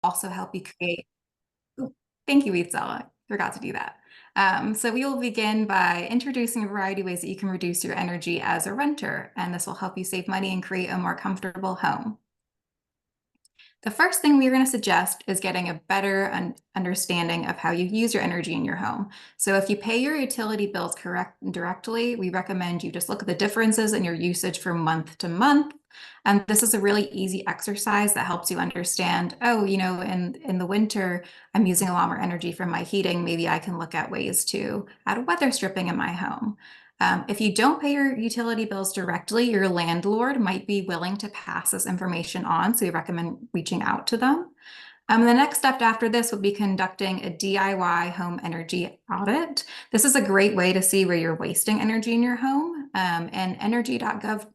also help you create. Oh, thank you, Itzel. Forgot to do that. So we will begin by introducing a variety of ways that you can reduce your energy as a renter, and this will help you save money and create a more comfortable home. The first thing we're going to suggest is getting a better understanding of how you use your energy in your home. So if you pay your utility bills directly, we recommend you just look at the differences in your usage from month to month. And this is a really easy exercise that helps you understand, oh, in the winter, I'm using a lot more energy from my heating. Maybe I can look at ways to add weather stripping in my home. If you don't pay your utility bills directly, your landlord might be willing to pass this information on, so we recommend reaching out to them. The next step after this would be conducting a DIY home energy audit. This is a great way to see where you're wasting energy in your home, and energy.gov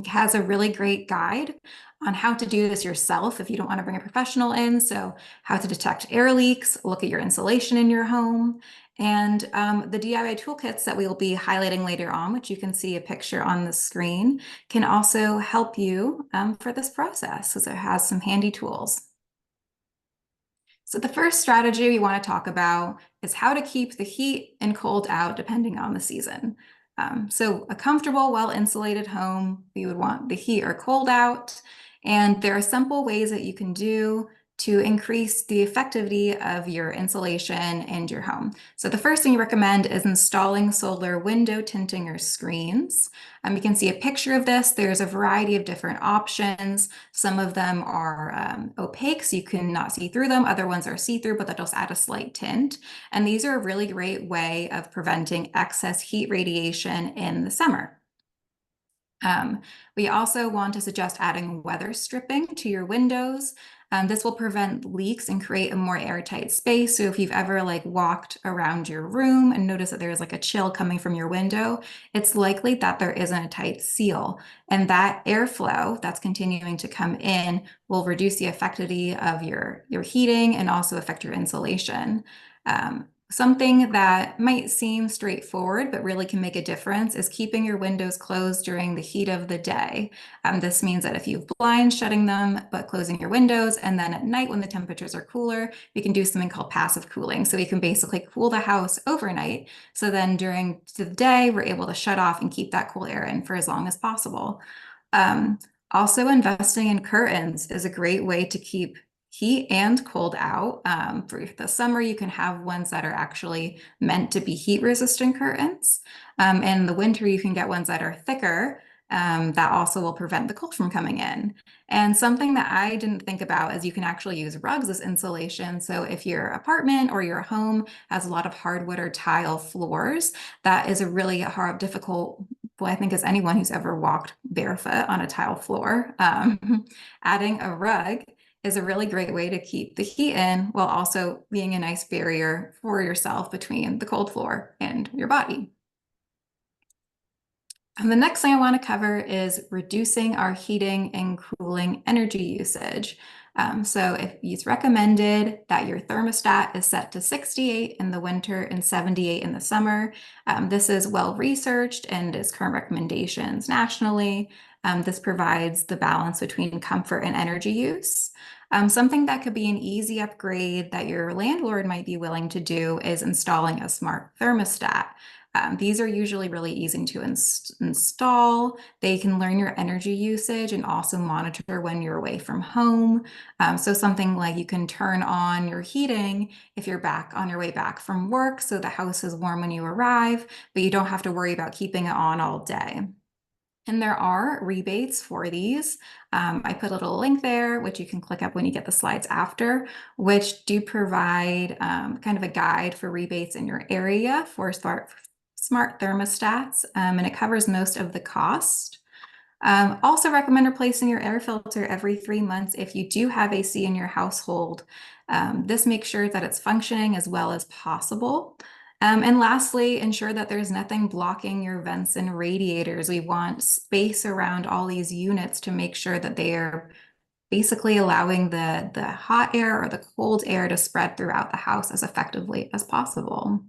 has a really great guide on how to do this yourself if you don't want to bring a professional in. So how to detect air leaks, look at your insulation in your home, and the DIY toolkits that we will be highlighting later on, which you can see a picture on the screen, can also help you for this process, because it has some handy tools. So the first strategy we want to talk about is how to keep the heat and cold out depending on the season. So a comfortable, well-insulated home, we would want the heat or cold out. And there are simple ways that you can do to increase the effectivity of your insulation and your home. So the first thing you recommend is installing solar window tinting or screens. You can see a picture of this. There's a variety of different options. Some of them are opaque, so you cannot see through them. Other ones are see-through, but that just add a slight tint. And these are a really great way of preventing excess heat radiation in the summer. We also want to suggest adding weather stripping to your windows. This will prevent leaks and create a more airtight space. So if you've ever walked around your room and noticed that there's a chill coming from your window, it's likely that there isn't a tight seal. And that airflow that's continuing to come in will reduce the effectivity of your heating and also affect your insulation. Something that might seem straightforward, but really can make a difference is keeping your windows closed during the heat of the day. This means that if you have blinds, shutting them, but closing your windows, and then at night when the temperatures are cooler, we can do something called passive cooling. So we can basically cool the house overnight. So then during the day, we're able to shut off and keep that cool air in for as long as possible. Also, investing in curtains is a great way to keep heat and cold out. For the summer, you can have ones that are actually meant to be heat resistant curtains. In the winter, you can get ones that are thicker. That also will prevent the cold from coming in. And something that I didn't think about is you can actually use rugs as insulation. So if your apartment or your home has a lot of hardwood or tile floors, that is a really hard, difficult, well, I think as anyone who's ever walked barefoot on a tile floor, adding a rug is a really great way to keep the heat in while also being a nice barrier for yourself between the cold floor and your body. And the next thing I want to cover is reducing our heating and cooling energy usage. So it's recommended that your thermostat is set to 68 in the winter and 78 in the summer. This is well researched and is current recommendations nationally. This provides the balance between comfort and energy use. Something that could be an easy upgrade that your landlord might be willing to do is installing a smart thermostat. These are usually really easy to install. They can learn your energy usage and also monitor when you're away from home. So something like you can turn on your heating if you're back on your way back from work so the house is warm when you arrive, but you don't have to worry about keeping it on all day. And there are rebates for these. I put a little link there, which you can click up when you get the slides after, which do provide kind of a guide for rebates in your area for smart thermostats, and it covers most of the cost. Also recommend replacing your air filter every 3 months if you do have AC in your household. This makes sure that it's functioning as well as possible. And lastly, ensure that there's nothing blocking your vents and radiators. We want space around all these units to make sure that they are basically allowing the hot air or the cold air to spread throughout the house as effectively as possible.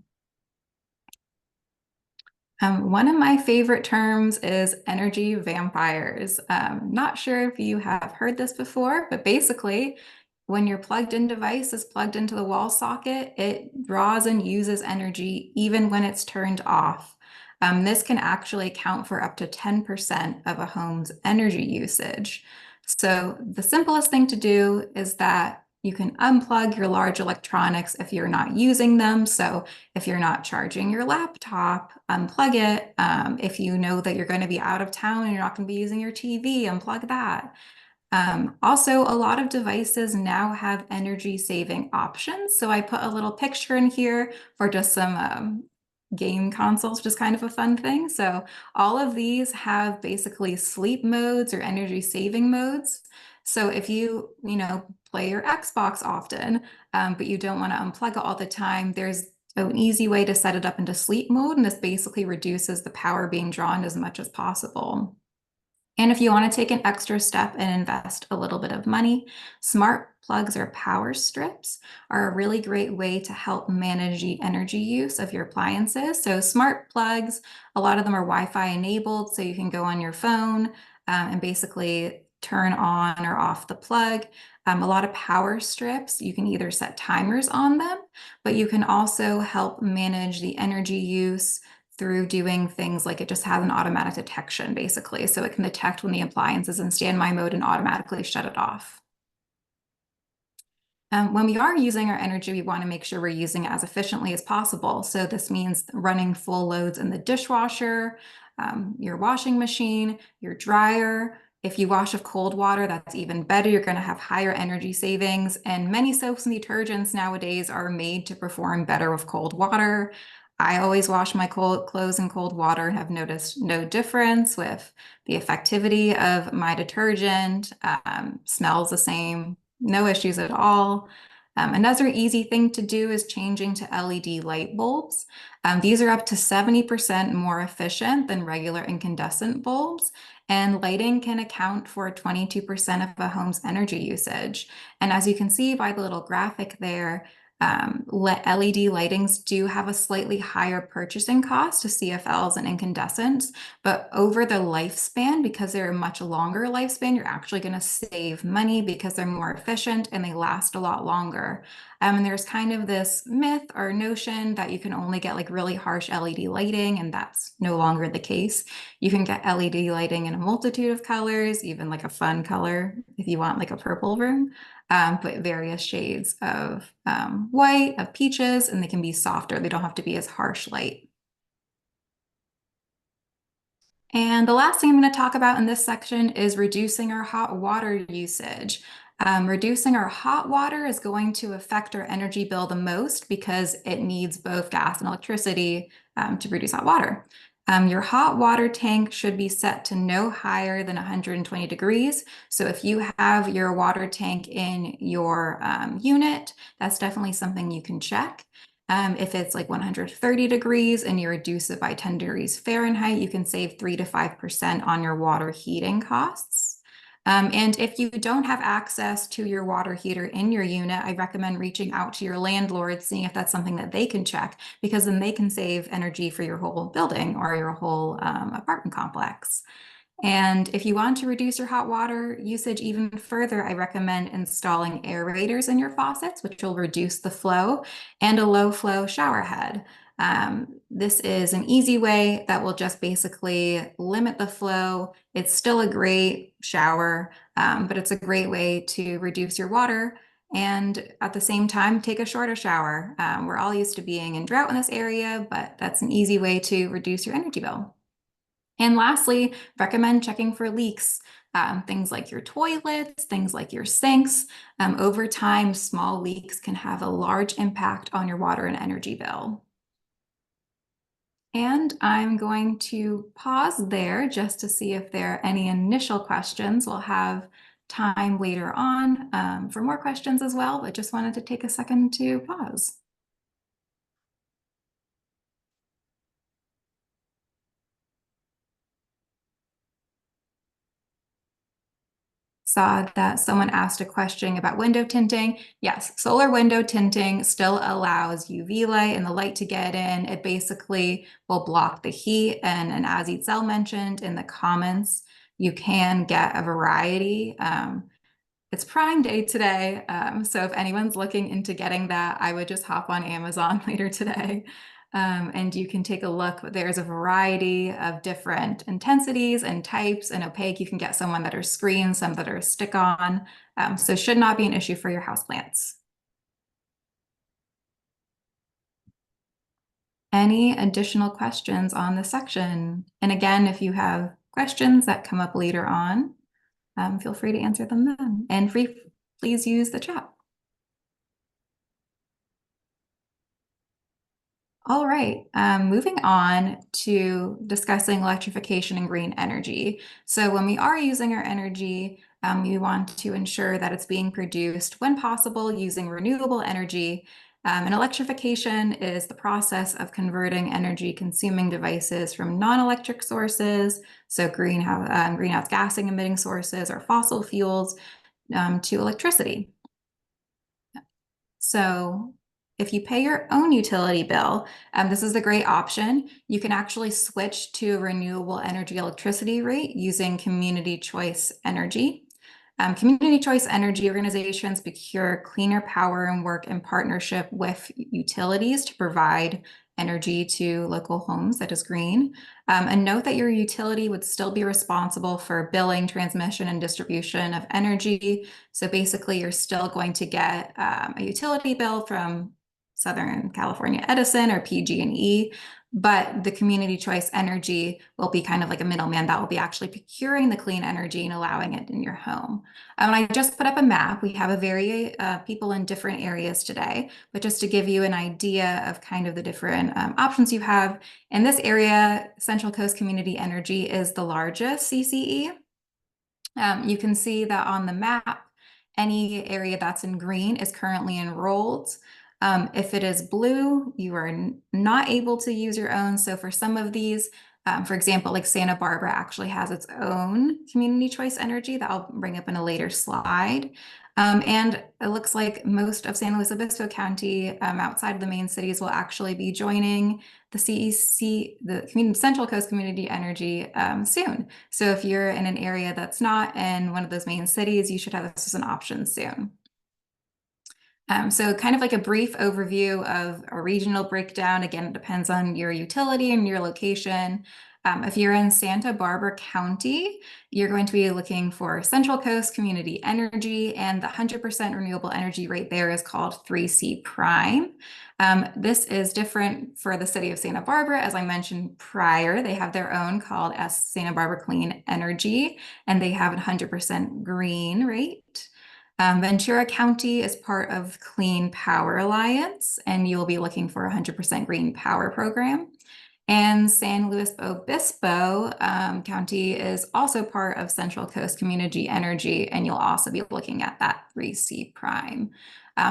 One of my favorite terms is energy vampires. Not sure if you have heard this before, but basically, when your plugged in device is plugged into the wall socket, it draws and uses energy even when it's turned off. This can actually account for up to 10% of a home's energy usage. So the simplest thing to do is that you can unplug your large electronics if you're not using them. So if you're not charging your laptop, unplug it. If you know that you're going to be out of town and you're not going to be using your TV, unplug that. Also, a lot of devices now have energy saving options. So I put a little picture in here for just some game consoles, which is kind of a fun thing. So all of these have basically sleep modes or energy saving modes. So if you play your Xbox often, but you don't want to unplug it all the time, there's an easy way to set it up into sleep mode. And this basically reduces the power being drawn as much as possible. And if you want to take an extra step and invest a little bit of money, smart plugs or power strips are a really great way to help manage the energy use of your appliances. So smart plugs, a lot of them are Wi-Fi enabled, so you can go on your phone and basically turn on or off the plug. A lot of power strips, you can either set timers on them, but you can also help manage the energy use through doing things like it just has an automatic detection, basically. So it can detect when the appliance is in standby mode and automatically shut it off. When we are using our energy, we want to make sure we're using it as efficiently as possible. So this means running full loads in the dishwasher, your washing machine, your dryer. If you wash with cold water, that's even better. You're going to have higher energy savings. And many soaps and detergents nowadays are made to perform better with cold water. I always wash my clothes in cold water and have noticed no difference with the effectivity of my detergent. Smells the same, no issues at all. Another easy thing to do is changing to LED light bulbs. These are up to 70% more efficient than regular incandescent bulbs, and lighting can account for 22% of a home's energy usage. And as you can see by the little graphic there, LED lightings do have a slightly higher purchasing cost to CFLs and incandescents, but over the lifespan, because they're a much longer lifespan, you're actually going to save money because they're more efficient and they last a lot longer. And there's kind of this myth or notion that you can only get like really harsh LED lighting, and that's no longer the case. You can get LED lighting in a multitude of colors, even like a fun color if you want like a purple room. But various shades of white, of peaches, and they can be softer. They don't have to be as harsh light. And the last thing I'm going to talk about in this section is reducing our hot water usage. Reducing our hot water is going to affect our energy bill the most because it needs both gas and electricity to produce hot water. Your hot water tank should be set to no higher than 120 degrees. So if you have your water tank in your unit, that's definitely something you can check. If it's like 130 degrees and you reduce it by 10 degrees Fahrenheit, you can save 3 to 5% on your water heating costs. And if you don't have access to your water heater in your unit, I recommend reaching out to your landlord, seeing if that's something that they can check, because then they can save energy for your whole building or your whole apartment complex. And if you want to reduce your hot water usage even further, I recommend installing aerators in your faucets, which will reduce the flow, and a low flow shower head. This is an easy way that will just basically limit the flow. It's still a great shower, but it's a great way to reduce your water and at the same time take a shorter shower. We're all used to being in drought in this area, but that's an easy way to reduce your energy bill. And lastly, recommend checking for leaks. Things like your toilets, things like your sinks. Over time, small leaks can have a large impact on your water and energy bill. And I'm going to pause there just to see if there are any initial questions. We'll have time later on for more questions as well, but just wanted to take a second to pause. Saw that someone asked a question about window tinting. Yes, solar window tinting still allows UV light and the light to get in. It basically will block the heat. And as Itzel mentioned in the comments, you can get a variety. It's Prime Day today. So if anyone's looking into getting that, I would just hop on Amazon later today. And you can take a look. There's a variety of different intensities and types, and opaque. You can get some that are screen, some that are stick-on. So should not be an issue for your houseplants. Any additional questions on this section? And again, if you have questions that come up later on, feel free to answer them then. And please use the chat. All right, moving on to discussing electrification and green energy. So when we are using our energy, we want to ensure that it's being produced when possible using renewable energy. And electrification is the process of converting energy-consuming devices from non-electric sources, so greenhouse gassing emitting sources or fossil fuels, to electricity. So if you pay your own utility bill, this is a great option. You can actually switch to a renewable energy electricity rate using community choice energy. Community choice energy organizations procure cleaner power and work in partnership with utilities to provide energy to local homes that is green. And note that your utility would still be responsible for billing, transmission, and distribution of energy. So basically, you're still going to get a utility bill from Southern California Edison or PG&E, but the community choice energy will be kind of like a middleman that will be actually procuring the clean energy and allowing it in your home. I just put up a map. We have a very people in different areas today, but just to give you an idea of kind of the different options you have. In this area, Central Coast Community Energy is the largest CCE. You can see that on the map, any area that's in green is currently enrolled. If it is blue, you are not able to use your own. So for some of these, for example, like Santa Barbara actually has its own community choice energy that I'll bring up in a later slide. And it looks like most of San Luis Obispo County outside of the main cities will actually be joining the CEC, the Central Coast Community Energy soon. So if you're in an area that's not in one of those main cities, you should have this as an option soon. So kind of like a brief overview of a regional breakdown. Again, it depends on your utility and your location. If you're in Santa Barbara County, you're going to be looking for Central Coast Community Energy, and the 100% renewable energy rate there is called 3C Prime. This is different for the city of Santa Barbara. As I mentioned prior, they have their own called Santa Barbara Clean Energy, and they have a 100% green rate. Ventura County is part of Clean Power Alliance, and you'll be looking for a 100% green power program. And San Luis Obispo County is also part of Central Coast Community Energy, and you'll also be looking at that 3C Prime.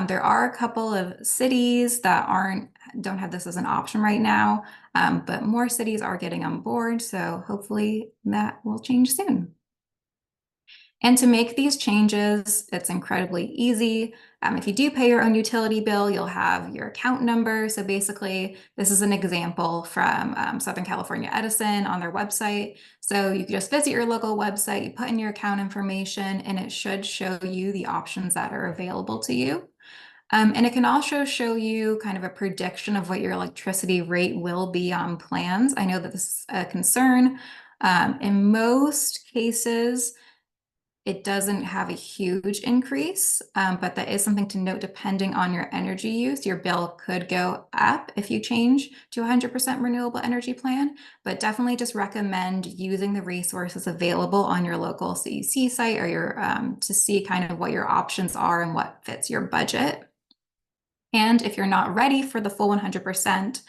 There are a couple of cities that don't have this as an option right now, but more cities are getting on board, so hopefully that will change soon. And to make these changes, it's incredibly easy. If you do pay your own utility bill, you'll have your account number. So basically, this is an example from Southern California Edison on their website. So you can just visit your local website, you put in your account information, and it should show you the options that are available to you. And it can also show you kind of a prediction of what your electricity rate will be on plans. I know that this is a concern. In most cases, it doesn't have a huge increase, but that is something to note. Depending on your energy use, your bill could go up if you change to a 100% renewable energy plan, but definitely just recommend using the resources available on your local CEC site or to see kind of what your options are and what fits your budget. And if you're not ready for the full 100%,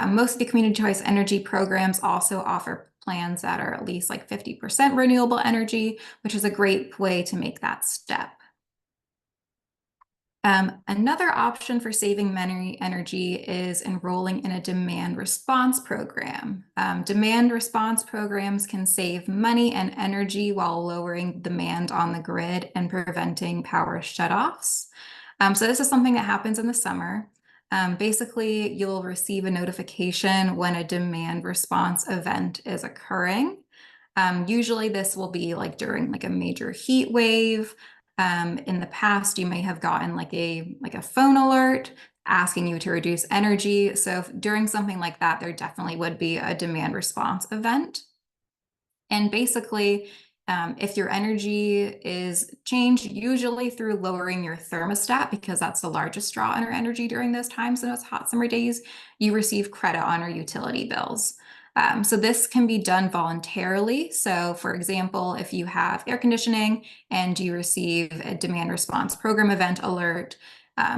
most of the community choice energy programs also offer plans that are at least like 50% renewable energy, which is a great way to make that step. Another option for saving energy is enrolling in a demand response program. Demand response programs can save money and energy while lowering demand on the grid and preventing power shutoffs. So this is something that happens in the summer. Basically, you'll receive a notification when a demand response event is occurring. Usually this will be like during like a major heat wave, In the past, you may have gotten like a phone alert asking you to reduce energy. So during something like that, there definitely would be a demand response event. And basically, if your energy is changed, usually through lowering your thermostat, because that's the largest draw on our energy during those times in those hot summer days, you receive credit on your utility bills. So this can be done voluntarily. So for example, if you have air conditioning and you receive a demand response program event alert,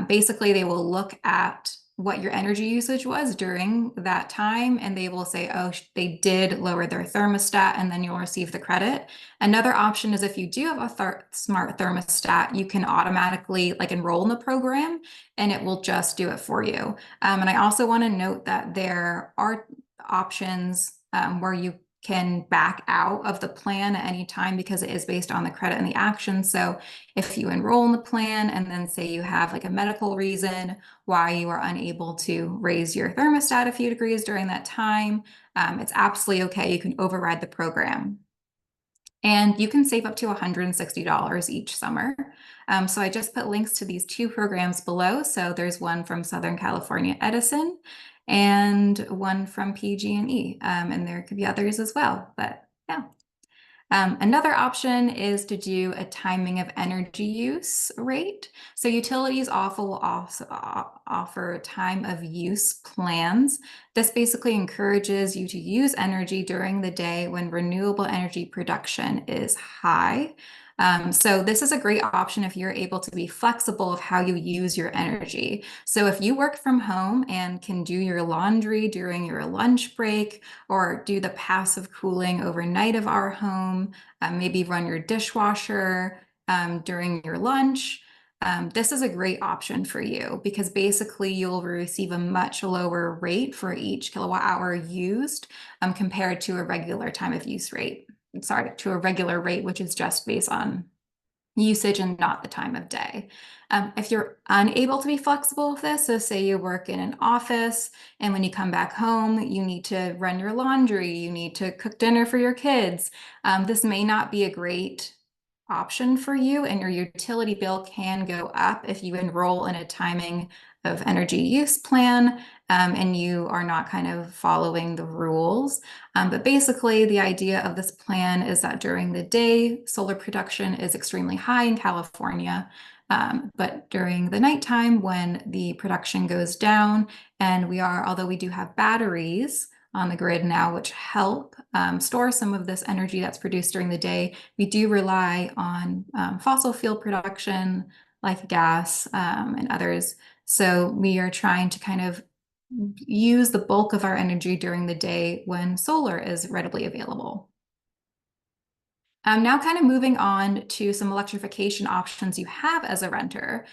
basically they will look at what your energy usage was during that time, and they will say, oh, they did lower their thermostat, and then you'll receive the credit. Another option is if you do have a smart thermostat, you can automatically like enroll in the program and it will just do it for you. And I also want to note that there are options where you can back out of the plan at any time because it is based on the credit and the action. So if you enroll in the plan and then say you have like a medical reason why you are unable to raise your thermostat a few degrees during that time, it's absolutely okay. You can override the program. And you can save up to $160 each summer. So I just put links to these two programs below. So there's one from Southern California Edison and one from PG&E, and there could be others as well. But yeah. Another option is to do a timing of energy use rate. So utilities will also offer time of use plans. This basically encourages you to use energy during the day when renewable energy production is high. So this is a great option if you're able to be flexible of how you use your energy. So if you work from home and can do your laundry during your lunch break, or do the passive cooling overnight of our home, maybe run your dishwasher during your lunch, this is a great option for you because basically you'll receive a much lower rate for each kilowatt hour used compared to a regular time of use rate. Sorry, to a regular rate, which is just based on usage and not the time of day. If you're unable to be flexible with this, so say you work in an office and when you come back home, you need to run your laundry, you need to cook dinner for your kids, this may not be a great option for you, and your utility bill can go up if you enroll in a timing of energy use plan and you are not kind of following the rules. But basically, the idea of this plan is that during the day, solar production is extremely high in California. But during the nighttime, when the production goes down, and although we do have batteries on the grid now, which help store some of this energy that's produced during the day, we do rely on fossil fuel production like gas and others. So we are trying to kind of use the bulk of our energy during the day when solar is readily available. Now kind of moving on to some electrification options you have as a renter.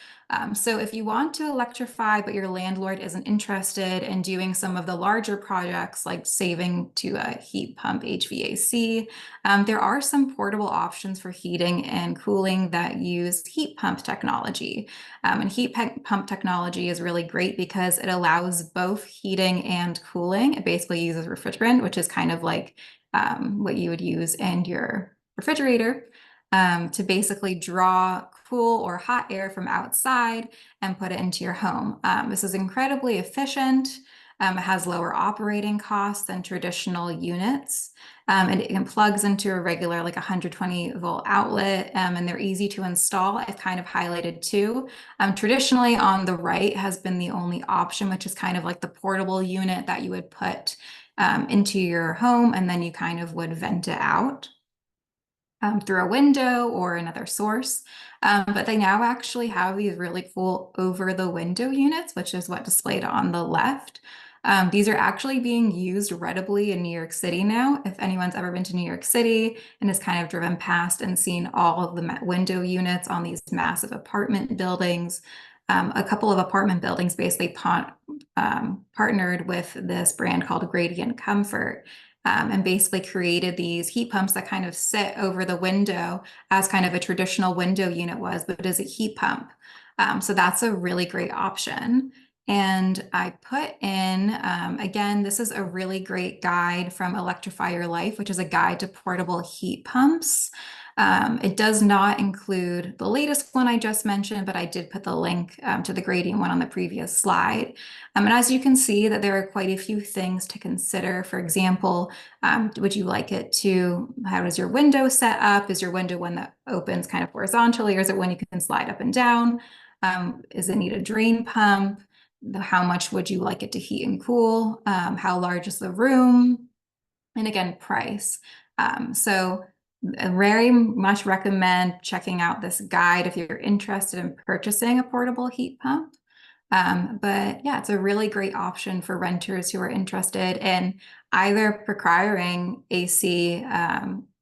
So if you want to electrify, but your landlord isn't interested in doing some of the larger projects like saving to a heat pump HVAC, there are some portable options for heating and cooling that use heat pump technology. And heat pump technology is really great because it allows both heating and cooling. It basically uses refrigerant, which is kind of like what you would use in your refrigerator to basically draw cool or hot air from outside and put it into your home. This is incredibly efficient. It has lower operating costs than traditional units. And it plugs into a regular like 120 volt outlet, and they're easy to install. I've kind of highlighted two. Traditionally on the right has been the only option, which is kind of like the portable unit that you would put into your home and then you kind of would vent it out through a window or another source. But they now actually have these really cool over the window units, which is what displayed on the left. These are actually being used readily in New York City now. If anyone's ever been to New York City and has kind of driven past and seen all of the window units on these massive apartment buildings, a couple of apartment buildings basically partnered with this brand called Gradient Comfort and basically created these heat pumps that kind of sit over the window as kind of a traditional window unit was, but it is a heat pump. So that's a really great option. And I put in, again, this is a really great guide from Electrify Your Life, which is a guide to portable heat pumps. It does not include the latest one I just mentioned, but I did put the link to the grading one on the previous slide. And as you can see that there are quite a few things to consider. For example, would you like it to, how is your window set up? Is your window one that opens kind of horizontally, or is it one you can slide up and down? Is it need a drain pump? How much would you like it to heat and cool? How large is the room? And again, price. So I very much recommend checking out this guide if you're interested in purchasing a portable heat pump. But yeah, it's a really great option for renters who are interested in either procuring AC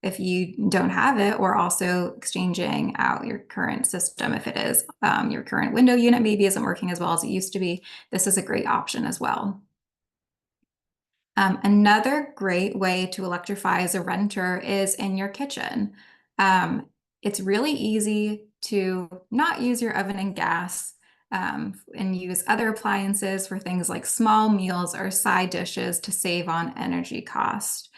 if you don't have it, or also exchanging out your current system if it is your current window unit maybe isn't working as well as it used to be. This is a great option as well. Another great way to electrify as a renter is in your kitchen. Um, it's really easy to not use your oven and gas and use other appliances for things like small meals or side dishes to save on energy cost.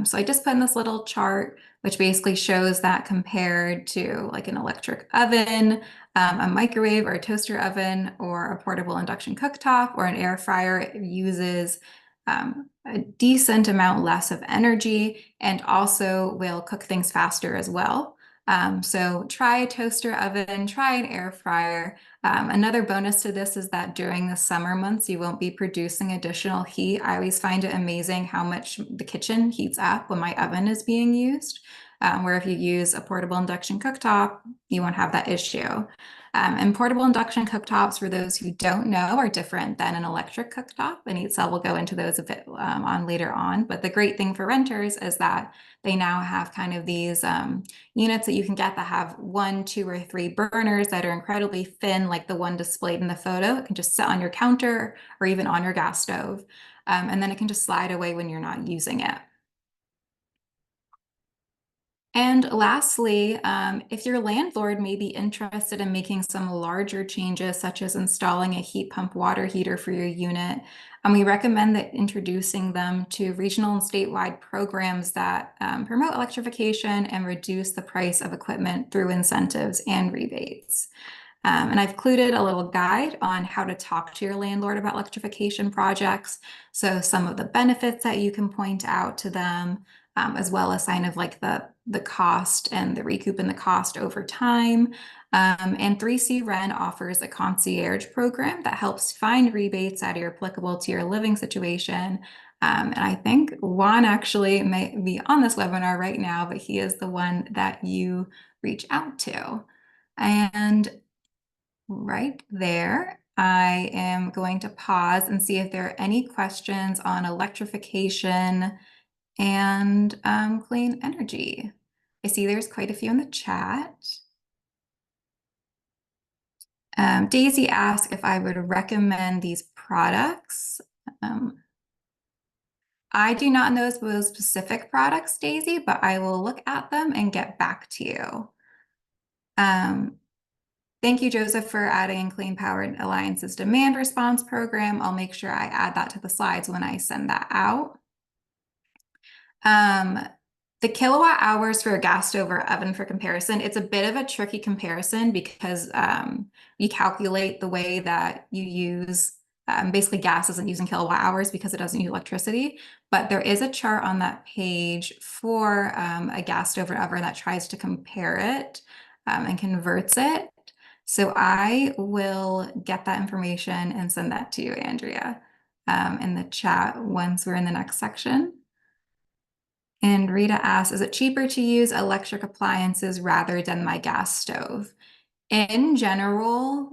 So I just put in this little chart, which basically shows that compared to like an electric oven, a microwave or a toaster oven, or a portable induction cooktop or an air fryer, it uses a decent amount less of energy and also will cook things faster as well. So try a toaster oven, try an air fryer. Another bonus to this is that during the summer months, you won't be producing additional heat. I always find it amazing how much the kitchen heats up when my oven is being used. Where if you use a portable induction cooktop, you won't have that issue. And portable induction cooktops, for those who don't know, are different than an electric cooktop. And Eatsell will go into those a bit on later on. But the great thing for renters is that they now have kind of these units that you can get that have 1, 2, or 3 burners that are incredibly thin, like the one displayed in the photo. It can just sit on your counter or even on your gas stove. And then it can just slide away when you're not using it. And lastly, if your landlord may be interested in making some larger changes, such as installing a heat pump water heater for your unit, we recommend that introducing them to regional and statewide programs that promote electrification and reduce the price of equipment through incentives and rebates. And I've included a little guide on how to talk to your landlord about electrification projects. So some of the benefits that you can point out to them, as well as kind of like the cost and the recoup in the cost over time. And 3C Ren offers a concierge program that helps find rebates that are applicable to your living situation. And I think Juan actually may be on this webinar right now, but he is the one that you reach out to. And right there, I am going to pause and see if there are any questions on electrification and clean energy. I see there's quite a few in the chat. Daisy asked if I would recommend these products. I do not know those specific products, Daisy, but I will look at them and get back to you. Thank you, Joseph, for adding Clean Power Alliance's demand response program. I'll make sure I add that to the slides when I send that out. The kilowatt hours for a gas stove or oven, for comparison, it's a bit of a tricky comparison because you calculate the way that you use, basically gas isn't using kilowatt hours because it doesn't use electricity, but there is a chart on that page for a gas stove or oven that tries to compare it and converts it. So I will get that information and send that to you, Andrea, in the chat once we're in the next section. And Rita asks, is it cheaper to use electric appliances rather than my gas stove? In general,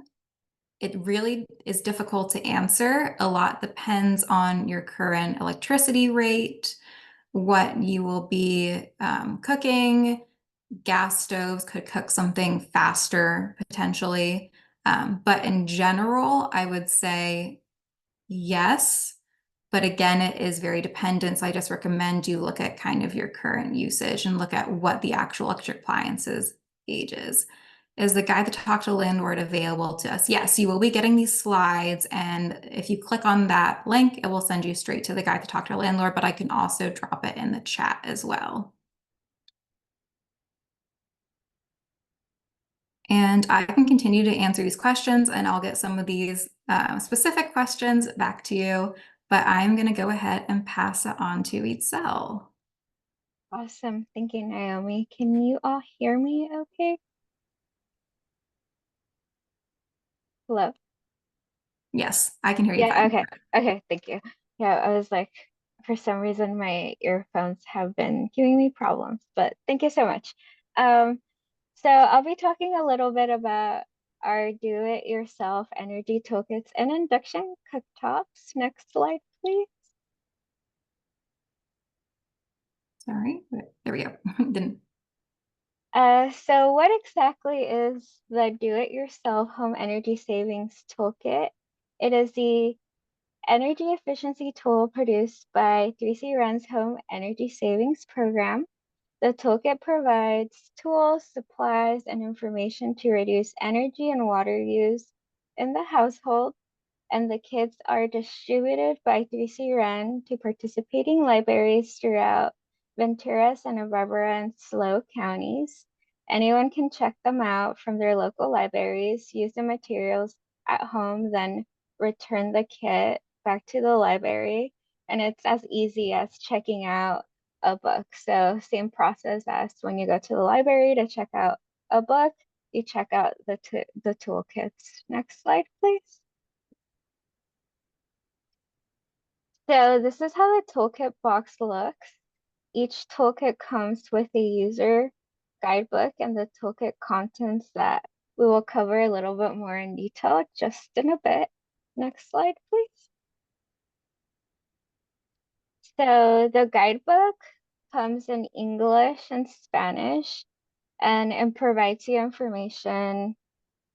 it really is difficult to answer. A lot depends on your current electricity rate, what you will be cooking. Gas stoves could cook something faster potentially. But in general, I would say yes. But again, it is very dependent. So I just recommend you look at kind of your current usage and look at what the actual electric appliances age is. Is the guide to talk to landlord available to us? Yes, you will be getting these slides. And if you click on that link, it will send you straight to the guide to talk to landlord, but I can also drop it in the chat as well. And I can continue to answer these questions and I'll get some of these specific questions back to you, but I'm going to go ahead and pass it on to Itzel. Awesome. Thank you, Naomi. Can you all hear me okay? Hello? Yes, I can hear you Yeah, fine. okay. Okay, thank you. Yeah, I was like, for some reason my earphones have been giving me problems, but thank you so much. Um, so I'll be talking a little bit about our do-it-yourself energy toolkits and induction cooktops. Next slide, please. Sorry, there we go. Didn't. So what exactly is the do-it-yourself home energy savings toolkit? It is the energy efficiency tool produced by 3C Run's Home Energy Savings Program. The toolkit provides tools, supplies, and information to reduce energy and water use in the household, and the kits are distributed by 3C Run to participating libraries throughout Venturas and Barbara and SLO counties. Anyone can check them out from their local libraries, use the materials at home, then return the kit back to the library. And it's as easy as checking out a book. So same process as when you go to the library to check out a book, you check out the toolkits. Next slide, please. So this is how the toolkit box looks. Each toolkit comes with a user guidebook and the toolkit contents that we will cover a little bit more in detail just in a bit. Next slide, please. So the guidebook comes in English and Spanish, and it provides you information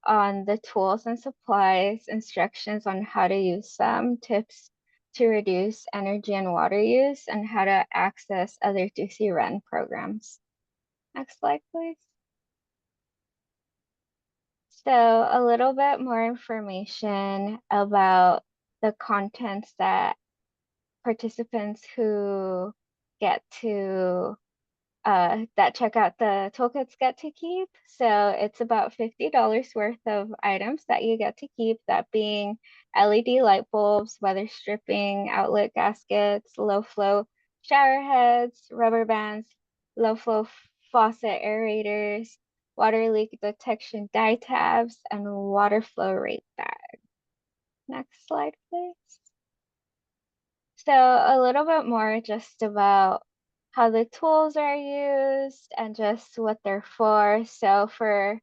on the tools and supplies, instructions on how to use them, tips to reduce energy and water use, and how to access other 2C Run programs. Next slide, please. So a little bit more information about the contents that participants who get to that check out the toolkits get to keep. So it's about $50 worth of items that you get to keep, that being LED light bulbs, weather stripping, outlet gaskets, low flow shower heads, rubber bands, low flow faucet aerators, water leak detection dye tabs, and water flow rate bag. Next slide, please. So a little bit more just about how the tools are used and just what they're for. So for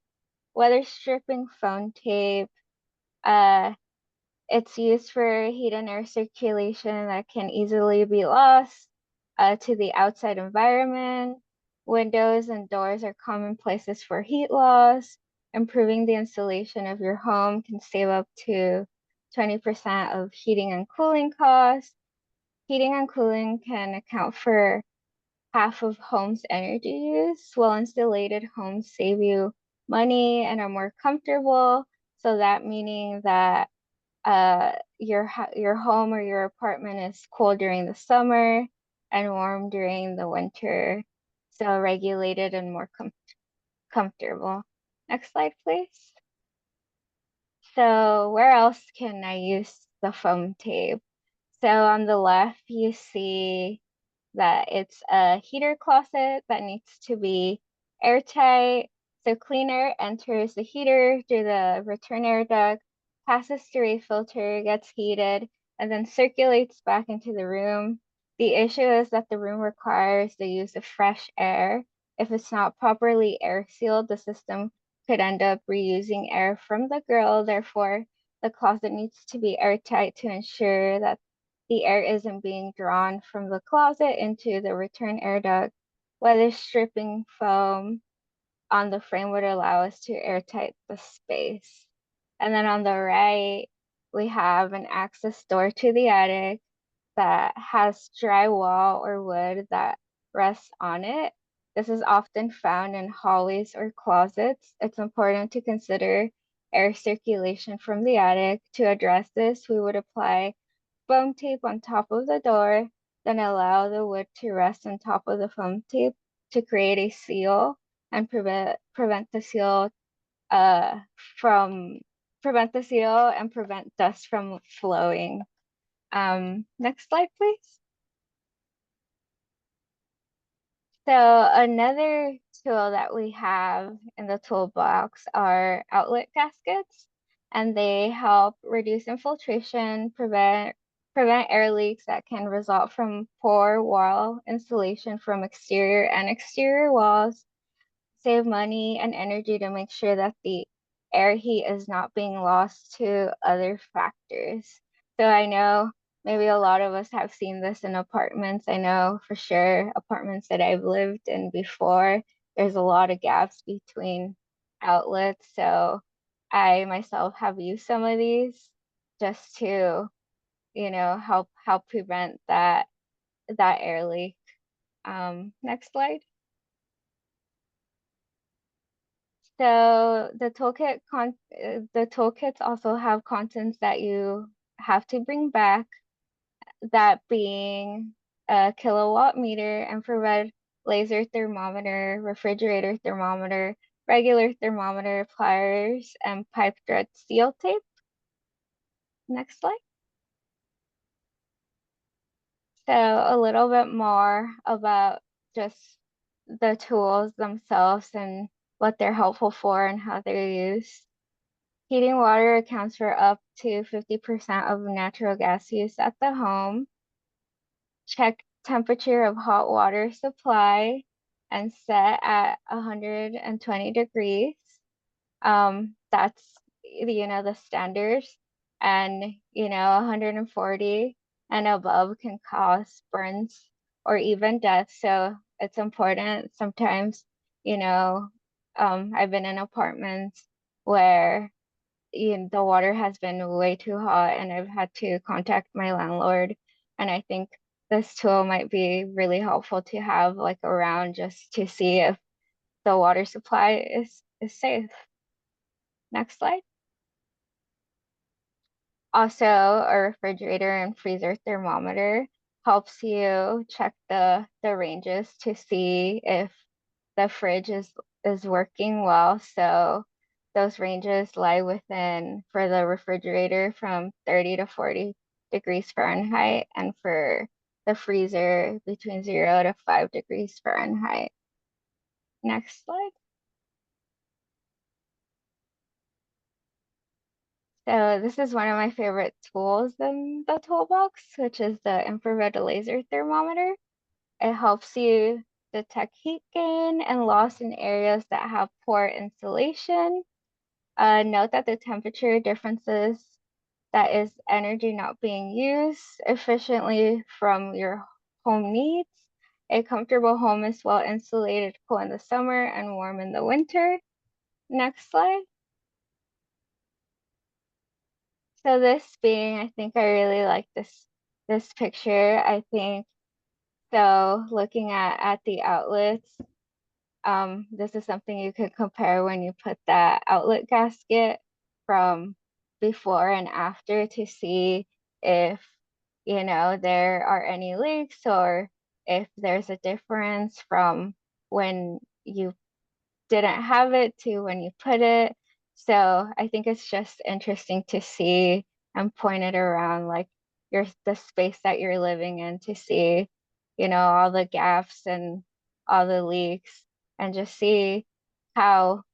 weather stripping foam tape, uh, it's used for heat and air circulation that can easily be lost to the outside environment. Windows and doors are common places for heat loss. Improving the insulation of your home can save up to 20% of heating and cooling costs. Heating and cooling can account for half of home's energy use, while insulated homes save you money and are more comfortable. So that meaning that your home or your apartment is cool during the summer and warm during the winter. So regulated and more comfortable. Next slide, please. So where else can I use the foam tape? So on the left, you see that it's a heater closet that needs to be airtight. So clean air enters the heater through the return air duct, passes through a filter, gets heated, and then circulates back into the room. The issue is that the room requires the use of fresh air. If it's not properly air sealed, the system could end up reusing air from the grill. Therefore, the closet needs to be airtight to ensure that the air isn't being drawn from the closet into the return air duct. Weather stripping foam on the frame would allow us to airtight the space. And then on the right, we have an access door to the attic that has drywall or wood that rests on it. This is often found in hallways or closets. It's important to consider air circulation from the attic. To address this, we would apply foam tape on top of the door, then allow the wood to rest on top of the foam tape to create a seal and prevent the seal uh, from prevent the seal and prevent dust from flowing. Next slide, please. So another tool that we have in the toolbox are outlet gaskets, and they help reduce infiltration, prevent air leaks that can result from poor wall insulation from exterior and exterior walls, save money and energy to make sure that the air heat is not being lost to other factors. So I know maybe a lot of us have seen this in apartments. I know for sure apartments that I've lived in before, there's a lot of gaps between outlets. So I myself have used some of these just to, help prevent that air leak. Next slide. So the toolkits also have contents that you have to bring back, that being a kilowatt meter, infrared laser thermometer, refrigerator thermometer, regular thermometer, pliers, and pipe thread seal tape. Next slide. So a little bit more about just the tools themselves and what they're helpful for and how they're used. Heating water accounts for up to 50% of natural gas use at the home. Check temperature of hot water supply and set at 120 degrees. That's, the standards. And, 140 and above can cause burns or even death. So it's important sometimes, I've been in apartments where the water has been way too hot and I've had to contact my landlord. And I think this tool might be really helpful to have like around just to see if the water supply is safe. Next slide. Also, a refrigerator and freezer thermometer helps you check the ranges to see if the fridge is working well. So those ranges lie within, for the refrigerator, from 30 to 40 degrees Fahrenheit, and for the freezer between 0 to 5 degrees Fahrenheit. Next slide. So this is one of my favorite tools in the toolbox, which is the infrared laser thermometer. It helps you detect heat gain and loss in areas that have poor insulation. Note that the temperature differences, that is energy not being used efficiently from your home needs. A comfortable home is well insulated, cool in the summer, and warm in the winter. Next slide. So this being, I think I really like this picture. I think so. Looking at the outlets, this is something you could compare when you put that outlet gasket from before and after to see if, there are any leaks or if there's a difference from when you didn't have it to when you put it. So I think it's just interesting to see and point it around like the space that you're living in to see, all the gaps and all the leaks, and just see how,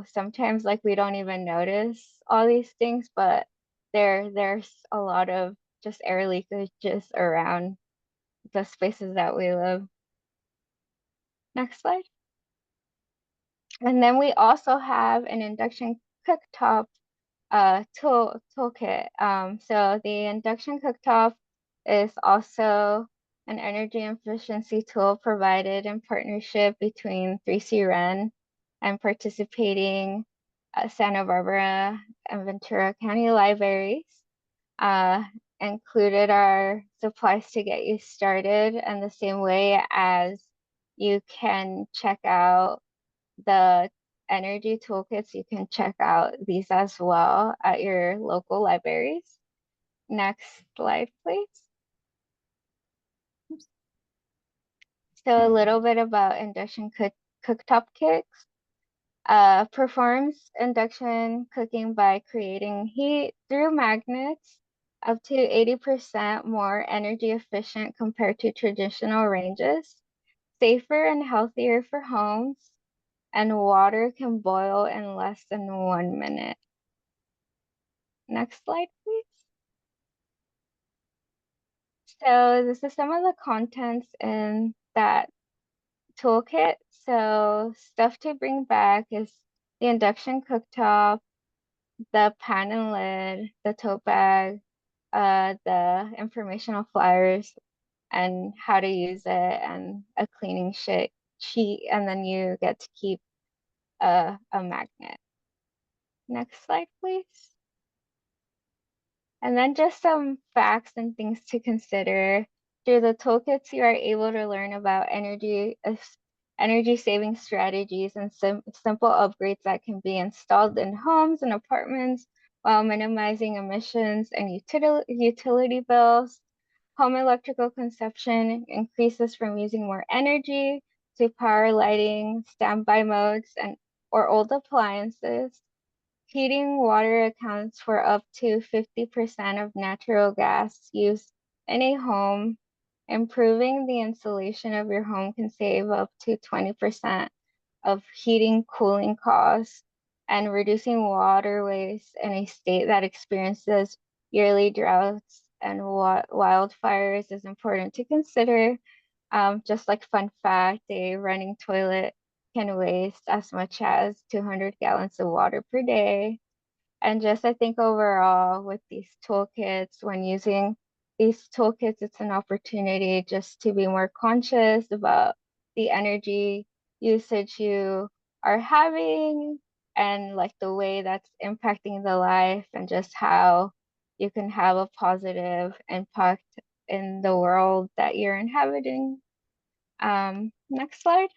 sometimes like we don't even notice all these things, but there's a lot of just air leakages around the spaces that we live. Next slide. And then we also have an induction cooktop toolkit. So the induction cooktop is also an energy efficiency tool provided in partnership between 3C Ren and participating Santa Barbara and Ventura County libraries. Uh, Included are supplies to get you started, and the same way as you can check out the energy toolkits, you can check out these as well at your local libraries. Next slide, please. So a little bit about induction cooktop kits. Performs induction cooking by creating heat through magnets, up to 80% more energy efficient compared to traditional ranges, safer and healthier for homes, and water can boil in less than 1 minute. Next slide, please. So this is some of the contents in that toolkit. So stuff to bring back is the induction cooktop, the pan and lid, the tote bag, the informational flyers and how to use it, and a cleaning sheet, and then you get to keep a magnet. Next slide, please. And then just some facts and things to consider. Through the toolkits, you are able to learn about energy saving strategies and simple upgrades that can be installed in homes and apartments while minimizing emissions and utility bills. Home electrical consumption increases from using more energy to power lighting, standby modes, and or old appliances. Heating water accounts for up to 50% of natural gas used in a home. Improving the insulation of your home can save up to 20% of heating cooling costs, and reducing water waste in a state that experiences yearly droughts and wildfires is important to consider. Just like fun fact, a running toilet can waste as much as 200 gallons of water per day. And just I think overall with these toolkits, when using these toolkits, it's an opportunity just to be more conscious about the energy usage you are having and like the way that's impacting the life, and just how you can have a positive impact in the world that you're inhabiting. Next slide.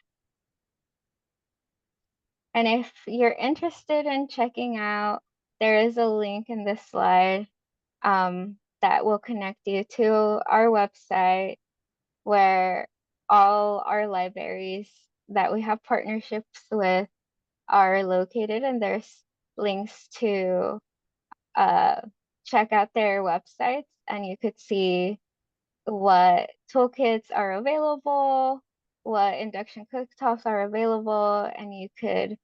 And if you're interested in checking out, there is a link in this slide that will connect you to our website, where all our libraries that we have partnerships with are located, and there's links to uh, check out their websites, and you could see what toolkits are available, what induction cooktops are available, and you could,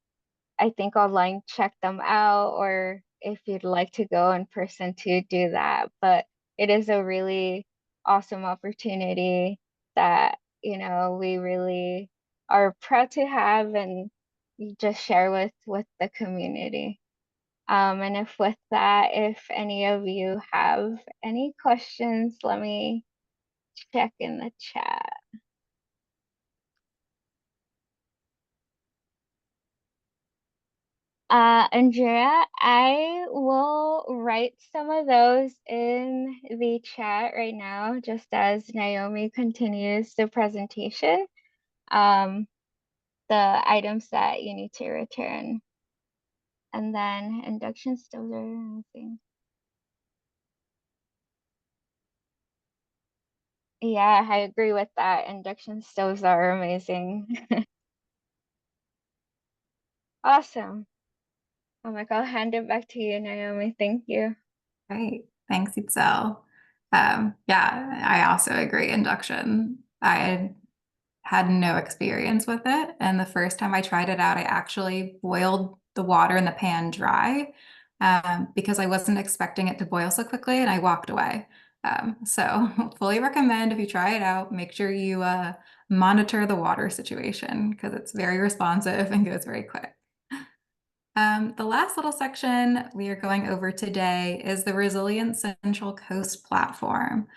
I think, online check them out, or if you'd like to go in person to do that. But it is a really awesome opportunity that, we really are proud to have and just share with the community. And if with that, if any of you have any questions, let me check in the chat. Andrea, I will write some of those in the chat right now, just as Naomi continues the presentation. The items that you need to return. And then induction stoves are amazing. Yeah, I agree with that. Induction stoves are amazing. Awesome. I'll hand it back to you, Naomi. Thank you. Great. Thanks, Itzel. Yeah, I also agree. Induction. I had no experience with it. And the first time I tried it out, I actually boiled the water in the pan dry because I wasn't expecting it to boil so quickly, and I walked away. So fully recommend if you try it out, make sure you monitor the water situation because it's very responsive and goes very quick. The last little section we are going over today is the Resilient Central Coast platform.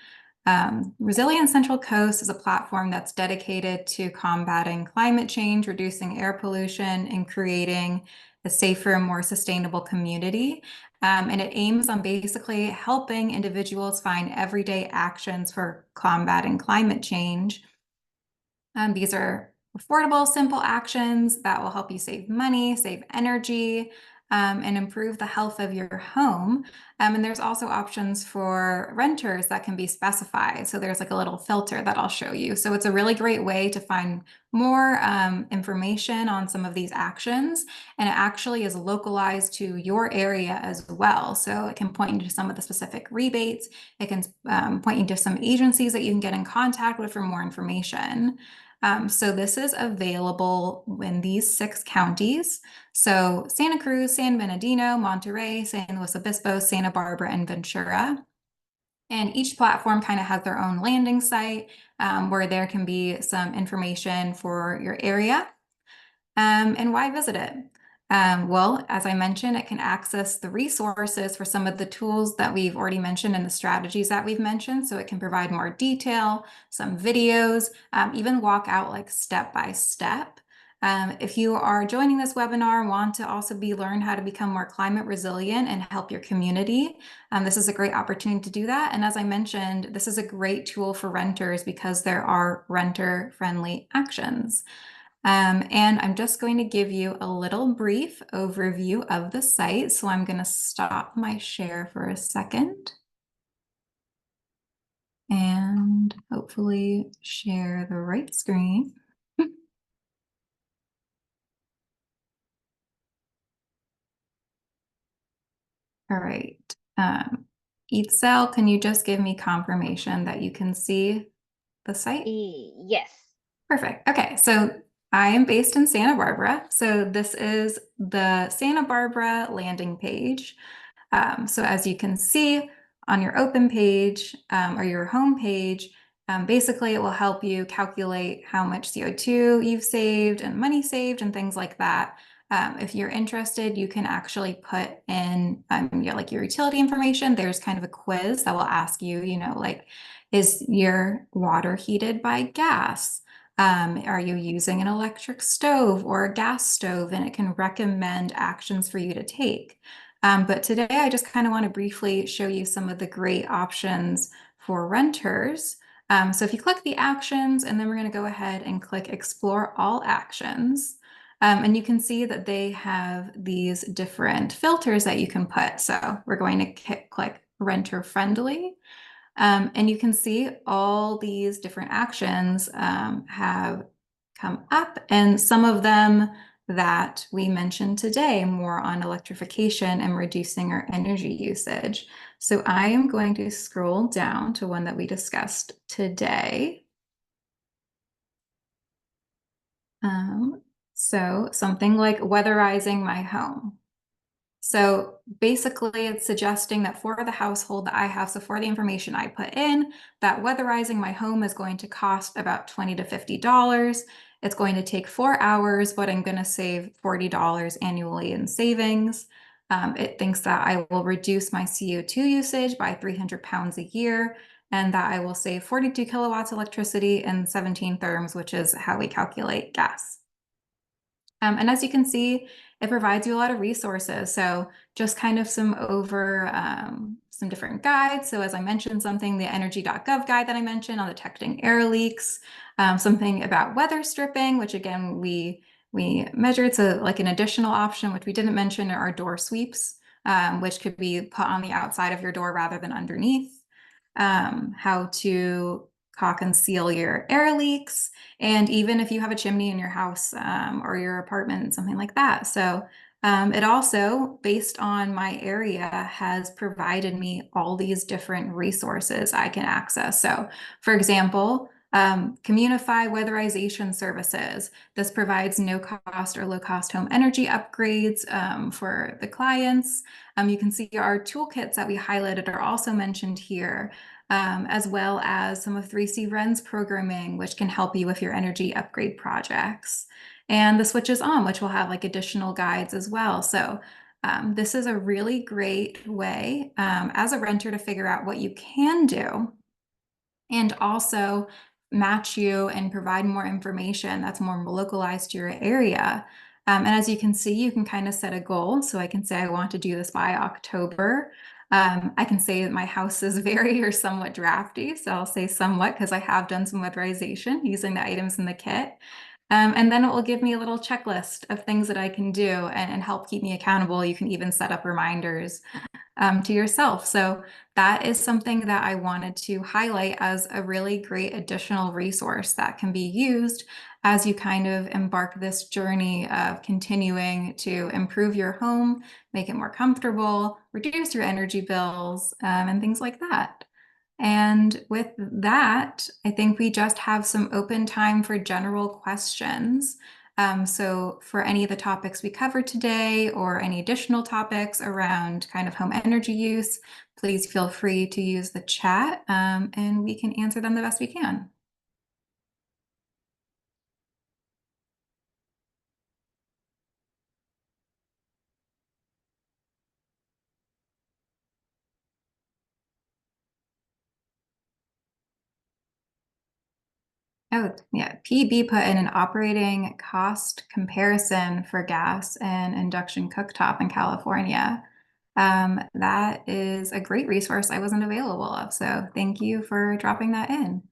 Resilient Central Coast is a platform that's dedicated to combating climate change, reducing air pollution, and creating a safer and more sustainable community. And it aims on basically helping individuals find everyday actions for combating climate change. These are affordable, simple actions that will help you save money, save energy, and improve the health of your home. And there's also options for renters that can be specified. So there's like a little filter that I'll show you. So it's a really great way to find more information on some of these actions. And it actually is localized to your area as well. So it can point you to some of the specific rebates. It can point you to some agencies that you can get in contact with for more information. So this is available in these 6 counties. So Santa Cruz, San Bernardino, Monterey, San Luis Obispo, Santa Barbara, and Ventura. And each platform kind of has their own landing site where there can be some information for your area. And why visit it? Well, as I mentioned, it can access the resources for some of the tools that we've already mentioned and the strategies that we've mentioned. So it can provide more detail, some videos, even walk out like step by step. If you are joining this webinar and want to also learn how to become more climate resilient and help your community, this is a great opportunity to do that. And as I mentioned, this is a great tool for renters because there are renter-friendly actions. And I'm just going to give you a little brief overview of the site. So I'm going to stop my share for a second and hopefully share the right screen. All right. Eatcell, can you just give me confirmation that you can see the site? Yes. Perfect. Okay, so I am based in Santa Barbara. So this is the Santa Barbara landing page. So as you can see on your open page or your home page, basically it will help you calculate how much CO2 you've saved and money saved and things like that. If you're interested, you can actually put in like your utility information. There's kind of a quiz that will ask you, like, is your water heated by gas? Are you using an electric stove or a gas stove? And it can recommend actions for you to take. But today I just kind of want to briefly show you some of the great options for renters. So if you click the actions, and then we're going to go ahead and click Explore All Actions. And you can see that they have these different filters that you can put. So we're going to click Renter Friendly. And you can see all these different actions have come up, and some of them that we mentioned today, more on electrification and reducing our energy usage. So I am going to scroll down to one that we discussed today. So something like weatherizing my home. So basically, it's suggesting that for the household that I have, so for the information I put in, that weatherizing my home is going to cost about $20 to $50. It's going to take 4 hours, but I'm going to save $40 annually in savings. It thinks that I will reduce my CO2 usage by 300 pounds a year, and that I will save 42 kilowatts electricity and 17 therms, which is how we calculate gas. And as you can see, it provides you a lot of resources. So just kind of some different guides. So as I mentioned, the energy.gov guide that I mentioned on detecting air leaks, something about weather stripping, which again, we measured. So like an additional option, which we didn't mention, are door sweeps, which could be put on the outside of your door rather than underneath. How to caulk and seal your air leaks, and even if you have a chimney in your house or your apartment, something like that. So it also, based on my area, has provided me all these different resources I can access. So for example, Communify weatherization services. This provides no cost or low cost home energy upgrades for the clients. You can see our toolkits that we highlighted are also mentioned here, as well as some of 3C Ren's programming, which can help you with your energy upgrade projects. And the switches on, which will have like additional guides as well. So this is a really great way as a renter to figure out what you can do and also match you and provide more information that's more localized to your area. And as you can see, you can kind of set a goal. So I can say I want to do this by October. I can say that my house is very or somewhat drafty. So I'll say somewhat because I have done some weatherization using the items in the kit. And then it will give me a little checklist of things that I can do and help keep me accountable. You can even set up reminders to yourself. So that is something that I wanted to highlight as a really great additional resource that can be used as you kind of embark this journey of continuing to improve your home, make it more comfortable, reduce your energy bills, and things like that. And with that, I think we just have some open time for general questions. So for any of the topics we covered today or any additional topics around kind of home energy use, please feel free to use the chat and we can answer them the best we can. Oh, yeah. PB put in an operating cost comparison for gas and induction cooktop in California. That is a great resource I wasn't available of. So thank you for dropping that in.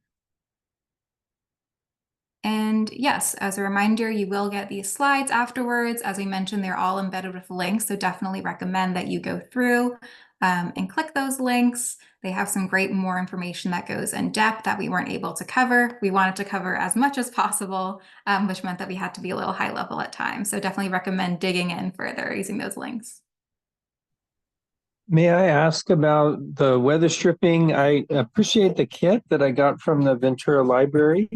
And yes, as a reminder, you will get these slides afterwards. As we mentioned, they're all embedded with links, so definitely recommend that you go through and click those links. They have some great more information that goes in depth that we weren't able to cover. We wanted to cover as much as possible, which meant that we had to be a little high level at times. So definitely recommend digging in further using those links. May I ask about the weather stripping? I appreciate the kit that I got from the Ventura Library,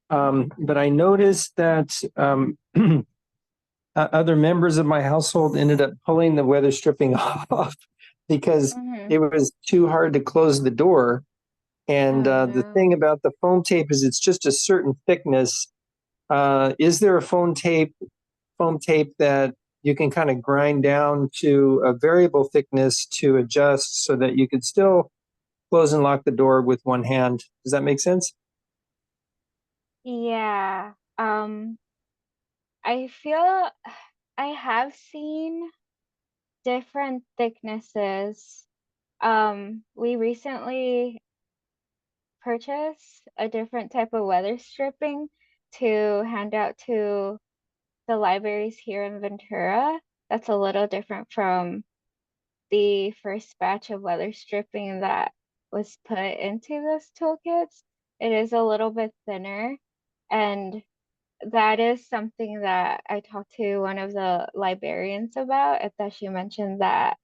but I noticed that other members of my household ended up pulling the weather stripping off because it was too hard to close the door. And the thing about the foam tape is it's just a certain thickness. Is there a foam tape that you can kind of grind down to a variable thickness to adjust so that you could still close and lock the door with one hand? Does that make sense? Yeah. I feel I have seen different thicknesses. We recently purchased a different type of weather stripping to hand out to the libraries here in Ventura. That's a little different from the first batch of weather stripping that was put into this toolkits. It is a little bit thinner, and that is something that I talked to one of the librarians about, that she mentioned that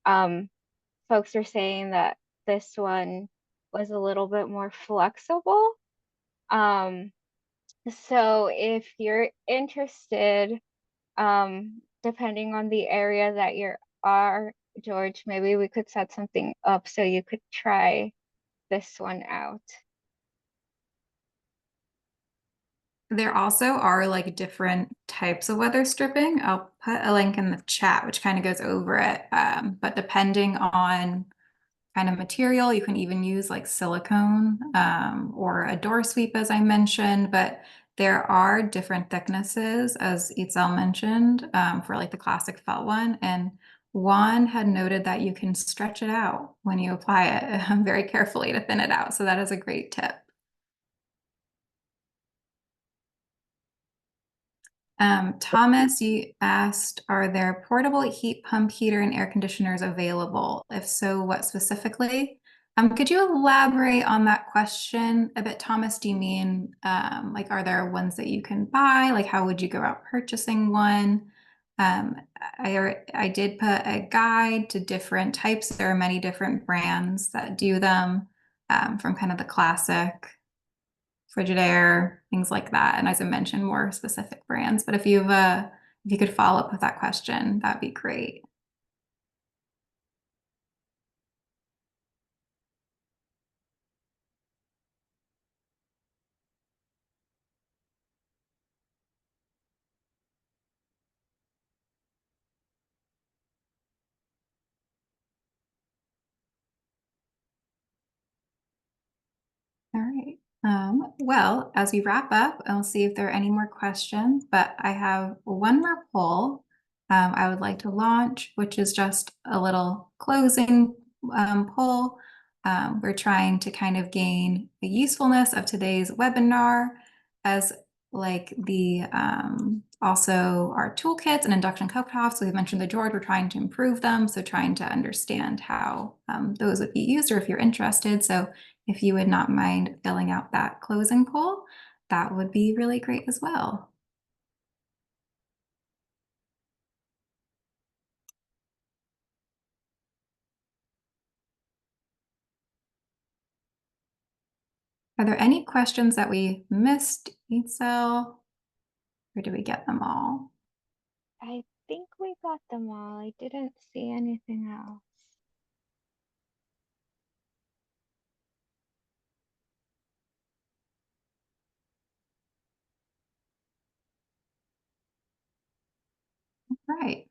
um, folks are saying that this one was a little bit more flexible. Um, so if you're interested, depending on the area that you are, George, maybe we could set something up so you could try this one out. There also are like different types of weather stripping. I'll put a link in the chat, which kind of goes over it. But depending on kind of material, you can even use like silicone or a door sweep, as I mentioned. But there are different thicknesses, as Itzel mentioned, for like the classic felt one. And Juan had noted that you can stretch it out when you apply it very carefully to thin it out. So that is a great tip. Thomas, you asked, are there portable heat pump heater and air conditioners available? If so, what specifically? Could you elaborate on that question a bit, Thomas? Do you mean like, are there ones that you can buy? Like, how would you go about purchasing one? I did put a guide to different types. There are many different brands that do them, from kind of the classic Frigidaire, things like that. And as I mentioned, more specific brands. But if you could follow up with that question, that'd be great. All right. Well, as we wrap up, I'll see if there are any more questions, but I have one more poll I would like to launch, which is just a little closing poll. We're trying to kind of gain the usefulness of today's webinar as like the also our toolkits and induction cooktops. So we mentioned the George, we're trying to improve them. So trying to understand how those would be used, or if you're interested. So if you would not mind filling out that closing poll, that would be really great as well. Are there any questions that we missed, Eatsel? Or did we get them all? I think we got them all. I didn't see anything else. Right.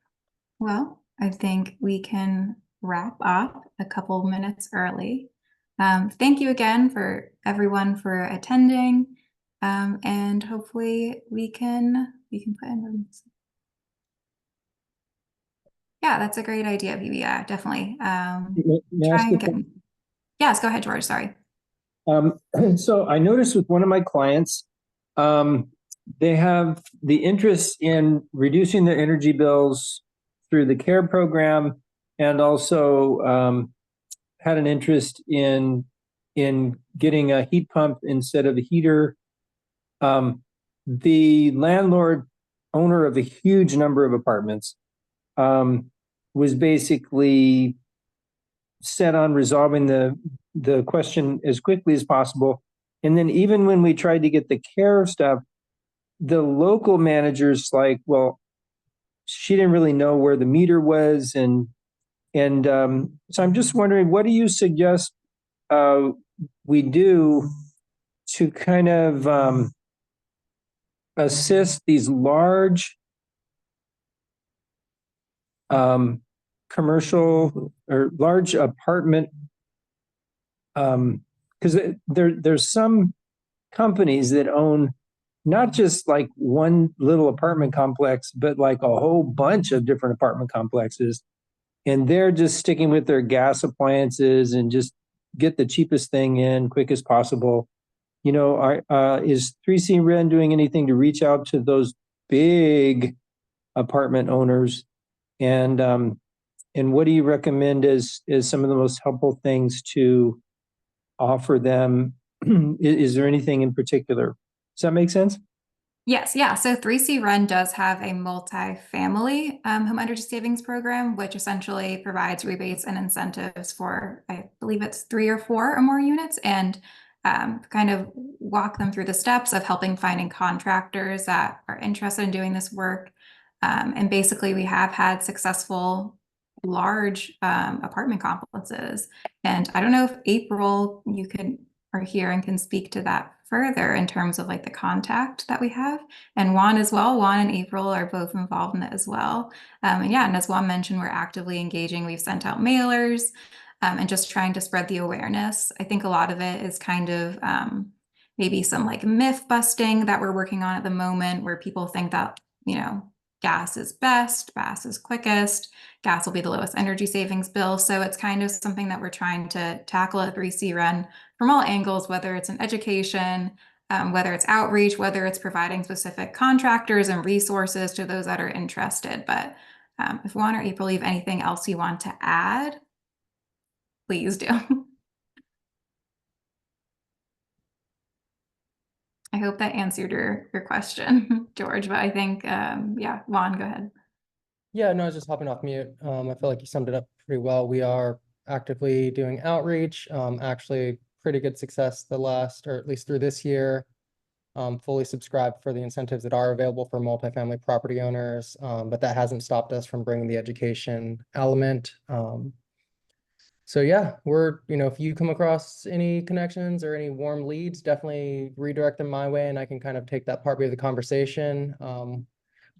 Well, I think we can wrap up a couple minutes early. Thank you again for everyone for attending. And hopefully we can put in. Yeah, that's a great idea, Vivi. Yeah, definitely. May I Try ask and you get. Yes, go ahead, George. Sorry. So I noticed with one of my clients, they have the interest in reducing their energy bills through the CARE program, and also had an interest in getting a heat pump instead of a heater. The landlord, owner of a huge number of apartments, was basically set on resolving the question as quickly as possible. And then even when we tried to get the care stuff, the local manager's like, well, she didn't really know where the meter was, and so I'm just wondering, what do you suggest we do to kind of assist these large commercial or large apartment, because there's some companies that own not just like one little apartment complex, but like a whole bunch of different apartment complexes. And they're just sticking with their gas appliances and just get the cheapest thing in quick as possible. You know, is 3C Ren doing anything to reach out to those big apartment owners? And what do you recommend as some of the most helpful things to offer them? Is there anything in particular? Does that make sense? Yes, yeah. So 3C Run does have a multi-family home energy savings program, which essentially provides rebates and incentives for, I believe it's 3 or 4 or more units, and kind of walk them through the steps of helping finding contractors that are interested in doing this work. And basically, we have had successful large apartment complexes. And I don't know if April, you are here and can speak to that further in terms of like the contact that we have. And Juan as well. Juan and April are both involved in it as well. And yeah, and as Juan mentioned, we're actively engaging. We've sent out mailers and just trying to spread the awareness. I think a lot of it is kind of maybe some like myth busting that we're working on at the moment, where people think that, gas is best, gas is quickest, gas will be the lowest energy savings bill. So it's kind of something that we're trying to tackle at 3C Run from all angles, whether it's in education, whether it's outreach, whether it's providing specific contractors and resources to those that are interested. But if Juan or April, you have anything else you want to add, please do. I hope that answered your question, George, but I think, yeah, Juan, go ahead. Yeah, no, I was just hopping off mute. I feel like you summed it up pretty well. We are actively doing outreach, actually pretty good success the last, or at least through this year. Fully subscribed for the incentives that are available for multifamily property owners, but that hasn't stopped us from bringing the education element. So yeah, if you come across any connections or any warm leads, definitely redirect them my way, and I can kind of take that part of the conversation.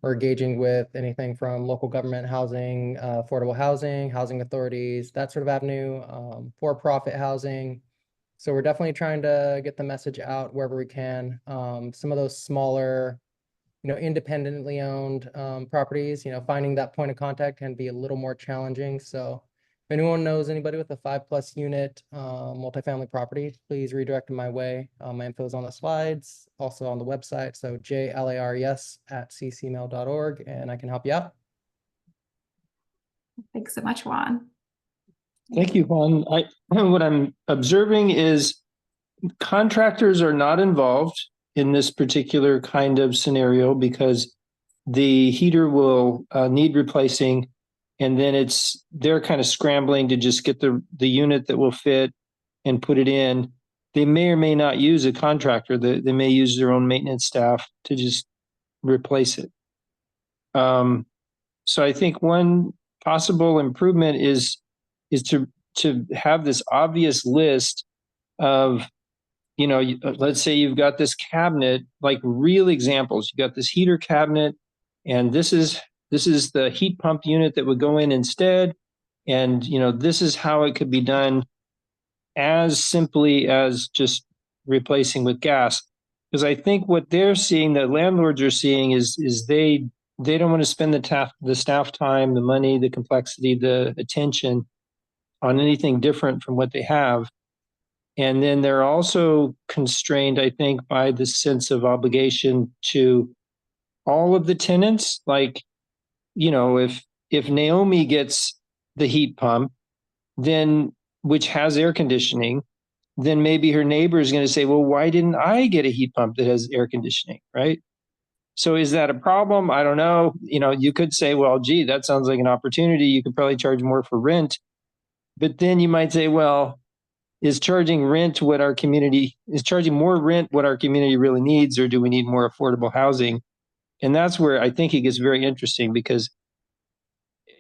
We're engaging with anything from local government housing, affordable housing, housing authorities, that sort of avenue, for-profit housing. So we're definitely trying to get the message out wherever we can. Some of those smaller, independently owned properties, finding that point of contact can be a little more challenging. So If anyone knows anybody with a 5+ unit multifamily property, please redirect them my way. My info is on the slides, also on the website. So jlares@ccmail.org, and I can help you out. Thanks so much, Juan. Thank you, Juan. What I'm observing is contractors are not involved in this particular kind of scenario because the heater will need replacing, and then they're kind of scrambling to just get the unit that will fit and put it in. They may or may not use a contractor. They may use their own maintenance staff to just replace it. So I think one possible improvement is to have this obvious list of, let's say you've got this cabinet, like real examples. You got this heater cabinet, and this is the heat pump unit that would go in instead. And, this is how it could be done as simply as just replacing with gas. Because I think what they're seeing, that landlords are seeing, is they don't want to spend the staff time, the money, the complexity, the attention on anything different from what they have. And then they're also constrained, I think, by the sense of obligation to all of the tenants. Like, if Naomi gets the heat pump, then which has air conditioning, then maybe her neighbor is going to say, well, why didn't I get a heat pump that has air conditioning, right? So is that a problem? I don't know. You could say, well, gee, that sounds like an opportunity. You could probably charge more for rent. But then you might say, well, is charging more rent what our community really needs, or do we need more affordable housing? And that's where I think it gets very interesting, because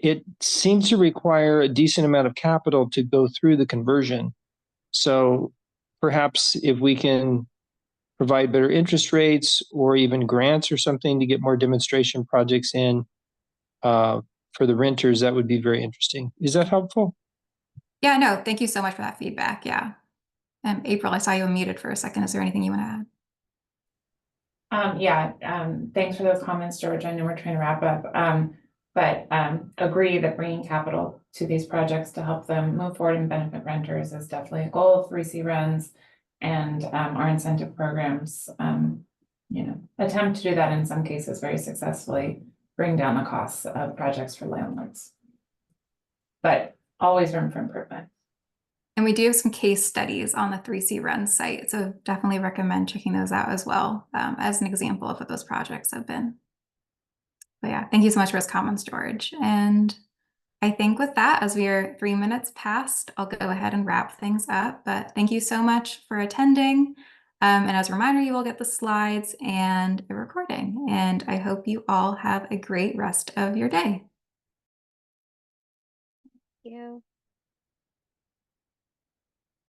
it seems to require a decent amount of capital to go through the conversion. So perhaps if we can provide better interest rates or even grants or something to get more demonstration projects in for the renters, that would be very interesting. Is that helpful? Yeah, no, thank you so much for that feedback. Yeah. April, I saw you unmuted for a second. Is there anything you want to add? Thanks for those comments, George. I know we're trying to wrap up, but agree that bringing capital to these projects to help them move forward and benefit renters is definitely a goal of 3C Rents, and our incentive programs, attempt to do that in some cases very successfully, bring down the costs of projects for landlords. But always room for improvement. And we do have some case studies on the 3C Rents site, so definitely recommend checking those out as well, as an example of what those projects have been. But yeah, thank you so much for those comments, George. And I think with that, as we are 3 minutes past, I'll go ahead and wrap things up. But thank you so much for attending. And as a reminder, you will get the slides and a recording. And I hope you all have a great rest of your day. Thank you.